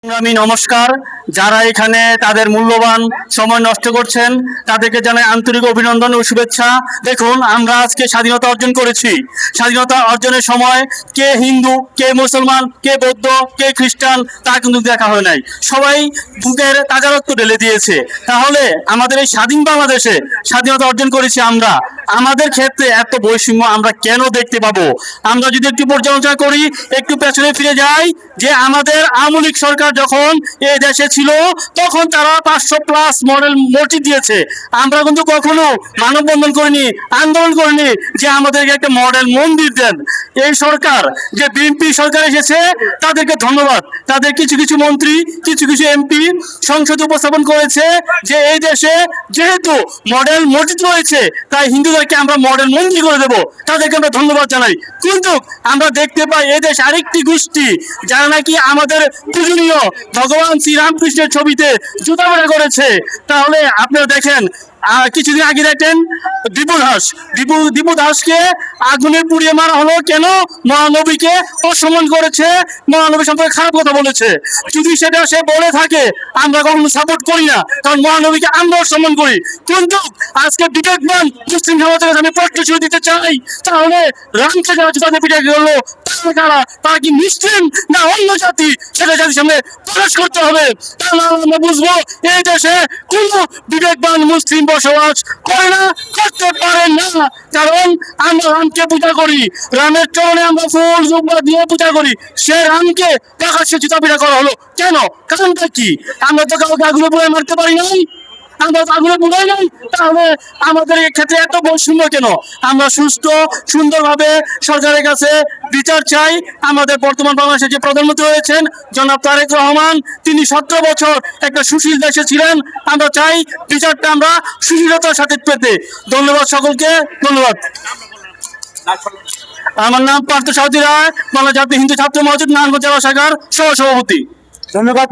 আমি নমস্কার। যারা এখানে তাদের মূল্যবান সময় নষ্ট করছেন তাদেরকে জানাই আন্তরিক অভিনন্দন ও শুভেচ্ছা। দেখুন, আমরা আজকে স্বাধীনতা অর্জন করেছি। স্বাধীনতা অর্জনের সময় কে হিন্দু, কে মুসলমান, কে বৌদ্ধ, কে খ্রিস্টান তা কিন্তু দেখা হয় নাই। সবাই বুকের তাজারত্ব ঢেলে দিয়েছে। তাহলে আমাদের এই স্বাধীন বাংলাদেশে স্বাধীনতা অর্জন করেছি আমরা, আমাদের ক্ষেত্রে এত বৈষম্য আমরা কেন দেখতে পাবো? আমরা যদি একটু পর্যালোচনা করি, একটু পেছনে ফিরে যাই, যে আমাদের আওয়ামী লীগ সরকার যখন এই দেশে ছিল তখন তারা 500+ মডেল মসজিদ দিয়েছে। আমরা কিন্তু কখনো মানববন্ধন করিনি, আন্দোলন করিনি যে আমাদেরকে একটা মডেল মন্দির দেন। এই সরকার, যে বিএনপি সরকার এসেছে, তাদেরকে ধন্যবাদ। তাদের কিছু কিছু মন্ত্রী, কিছু কিছু এমপি সংসদে উপস্থাপন করেছে যে এই দেশে যেহেতু মডেল মসজিদ রয়েছে তাই হিন্দুদেরকে আমরা মডেল মন্দির করে দেবো। তাদেরকে আমরা ধন্যবাদ জানাই। কিন্তু আমরা দেখতে পাই এই দেশ আরেকটি গোষ্ঠী যারা নাকি আমাদের পূজনীয় ভগবান শ্রীরামকৃষ্ণের ছবিতে জুতা মারা করেছে। তাহলে আপনারা দেখেন, কিছুদিন আগে দেখেন দীপু দাসকে আগুনে পুড়িয়ে মারা হলো। কেন? মহানবীকে অসম্মান করেছে, মহানবী সম্পর্কে খারাপ কথা বলেছে। যদি সেটা সে বলে থাকে, আমরা কখনো সাপোর্ট করি না, কারণ মহানবীকে আমরা সম্মান করি। কিন্তু আজকে বিবেকবান মুসলিম সমাজের কাছে আমি প্রশ্ন ছুড়ে দিতে চাই, তাহলে রামকে যারা তাদের পিঠে গেলো তারা কি মুসলিম না অন্য জাতি, সেটা জাতির সামনে প্রকাশ করতে হবে। তাহলে আমরা বুঝবো এই দেশে কোন বিবেকবান মুসলিম বসবাস করে না, করতে পারে না। কারণ আমরা রামকে পূজা করি, রামের চরণে আমরা ফুল জুব্বা দিয়ে পূজা করি। সে রামকে প্রকাশ্যে জুতা পিটা করা হলো কেন? কারণটা কি? আমরা তো কাউকে আগুনে পুড়ে মারতে পারি নাই, আমরা তো আগুনে পুড়াই নাই। তাহলে আমাদের ক্ষেত্রে এত বৈষম্য কেন? আমরা সুস্থ সুন্দরভাবে সরকারের কাছে বিচার চাই। আমাদের বর্তমান বাংলাদেশের যে প্রধানমন্ত্রী হয়েছেন জনাব তারেক রহমান, তিনি 17 বছর একটা সুশীল দেশে ছিলেন। আমরা চাই বিচারটা আমরা সুশীলতার সাথে পেতে। ধন্যবাদ সকলকে, ধন্যবাদ। আমার নাম পার্থ সাউদি রায়, বাংলা জাতীয় হিন্দু ছাত্র মহাজোট নারায়ণগঞ্জ জেলা শাখার সহ সভাপতি। ধন্যবাদ।